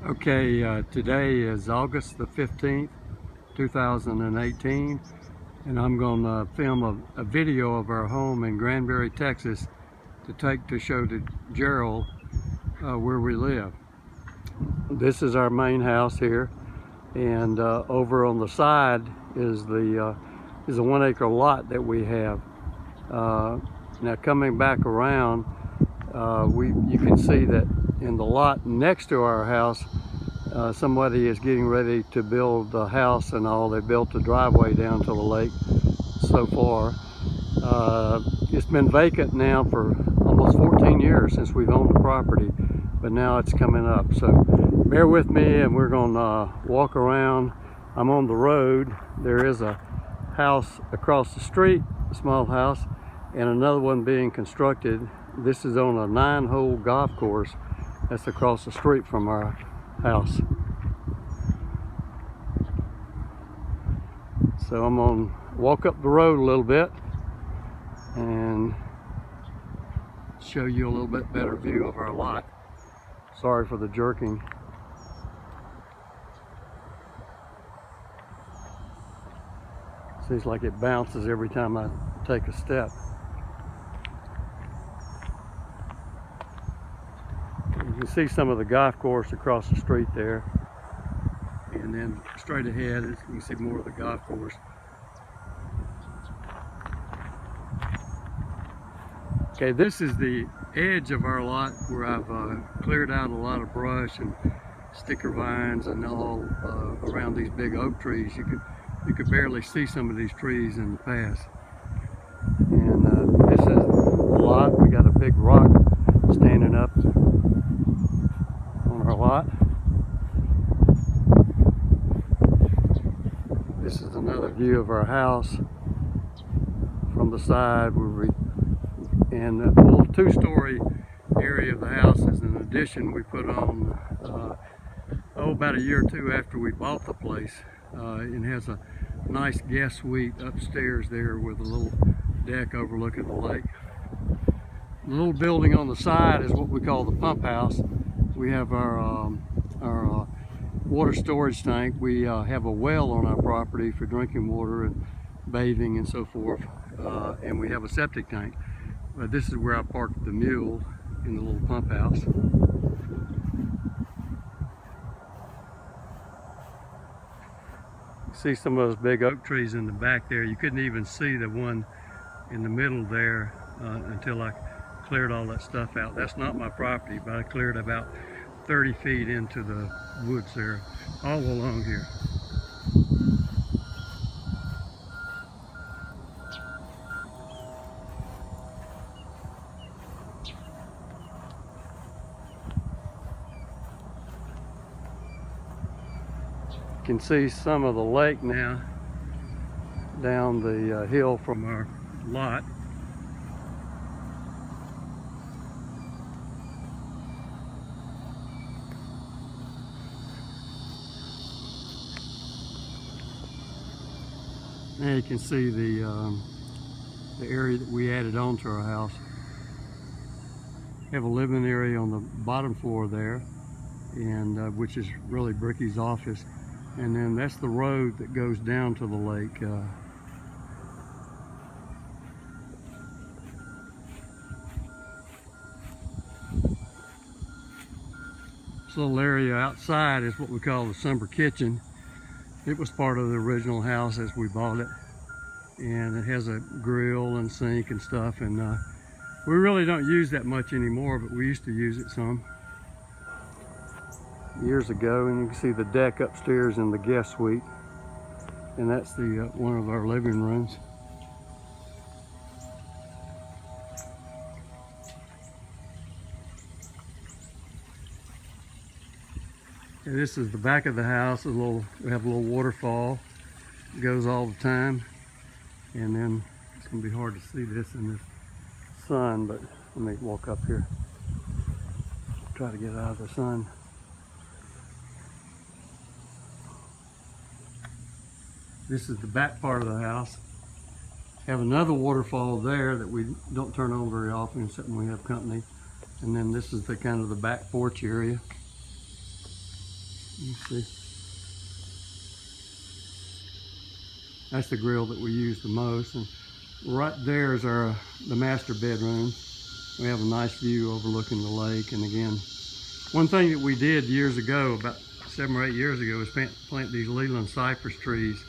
Okay, today is August the 15th, 2018, and I'm going to film a video of our home in Granbury, Texas to show to Gerald where we live. This is our main house here, and over on the side is a 1 acre lot that we have. Now coming back around, you can see that in the lot next to our house, somebody is getting ready to build a house and all. They built a driveway down to the lake so far. It's been vacant now for almost 14 years since we've owned the property, but now it's coming up. So bear with me, and we're going to walk around. I'm on the road. There is a house across the street, a small house, and another one being constructed. This is on a 9-hole golf course that's across the street from our house. So I'm gonna walk up the road a little bit and show you a little bit better view of our lot. Sorry for the jerking. Seems like it bounces every time I take a step. You can see some of the golf course across the street there, and then straight ahead you can see more of the golf course. Okay, this is the edge of our lot where I've cleared out a lot of brush and sticker vines and all around these big oak trees. You could barely see some of these trees in the past. And this is the lot. We got a big rock standing up on our lot. This is another view of our house from the side, and the little 2-story area of the house is an addition we put on about a year or two after we bought the place. It has a nice guest suite upstairs there with a little deck overlooking the lake. The little building on the side is what we call the pump house. We have our water storage tank. We have a well on our property for drinking water and bathing and so forth, and we have a septic tank. But this is where I parked the mule, in the little pump house. You see some of those big oak trees in the back there. You couldn't even see the one in the middle there until I cleared all that stuff out. That's not my property, but I cleared about 30 feet into the woods there, all along here. You can see some of the lake now down the hill from our lot. Now you can see the area that we added on to our house. We have a living area on the bottom floor there, and which is really Bricky's office. And then that's the road that goes down to the lake. This little area outside is what we call the summer kitchen. It was part of the original house as we bought it, and it has a grill and sink and stuff, and we really don't use that much anymore, but we used to use it some years ago. And you can see the deck upstairs in the guest suite, and that's the one of our living rooms. And this is the back of the house. We have a little waterfall. It goes all the time, and then it's gonna be hard to see this in the sun, but let me walk up here, try to get out of the sun. This is the back part of the house. We have another waterfall there that we don't turn on very often except when we have company. And then this is the kind of the back porch area. See. That's the grill that we use the most. And right there is the master bedroom. We have a nice view overlooking the lake. And again, one thing that we did years ago, about 7 or 8 years ago, was plant these Leland cypress trees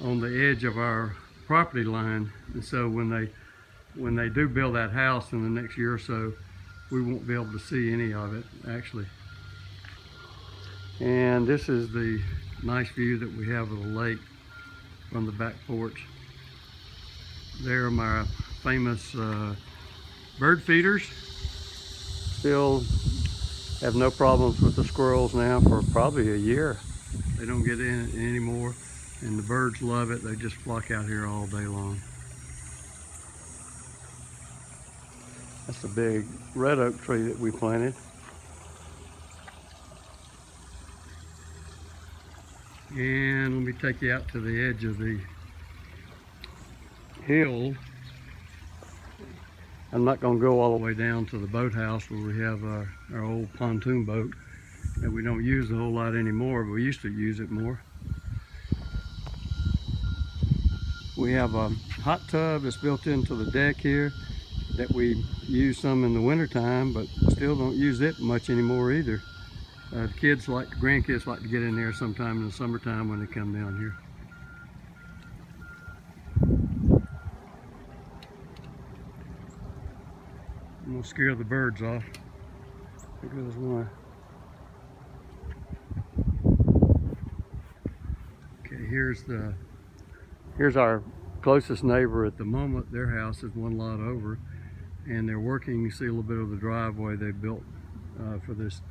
on the edge of our property line. And so when they do build that house in the next year or so, we won't be able to see any of it actually. And this is the nice view that we have of the lake from the back porch. There are my famous bird feeders. Still have no problems with the squirrels now for probably a year. They don't get in it anymore, and the birds love it. They just flock out here all day long. That's a big red oak tree that we planted. And let me take you out to the edge of the hill. I'm not going to go all the way down to the boathouse where we have our old pontoon boat that we don't use a whole lot anymore, but we used to use it more. We have a hot tub that's built into the deck here that we use some in the wintertime, but still don't use it much anymore either. The grandkids like to get in there sometime in the summertime when they come down here. I'm gonna scare the birds off. There goes one. Okay, here's our closest neighbor at the moment. Their house is one lot over, and they're working. You see a little bit of the driveway they built for this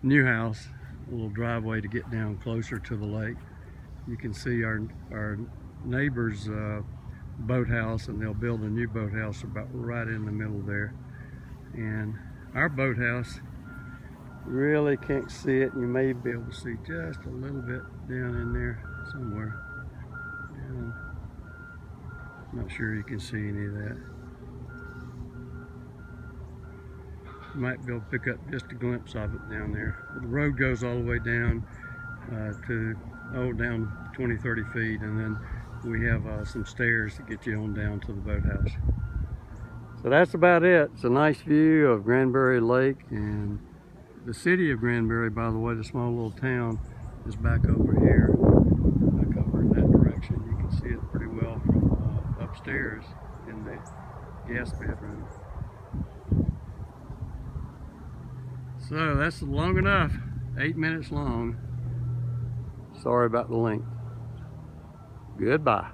new house, a little driveway to get down closer to the lake. You can see our neighbor's boathouse, and they'll build a new boathouse about right in the middle there. And our boathouse, you really can't see it. You may be able to see just a little bit down in there somewhere. And I'm not sure you can see any of that. You might be able to pick up just a glimpse of it down there. The road goes all the way down down 20-30 feet, and then we have some stairs to get you on down to the boathouse. So that's about it. It's a nice view of Granbury Lake, and the city of Granbury, by the way, the small little town, is back over here, back over in that direction. You can see it pretty well from upstairs in the guest bedroom. So that's long enough, 8 minutes long. Sorry about the length. Goodbye.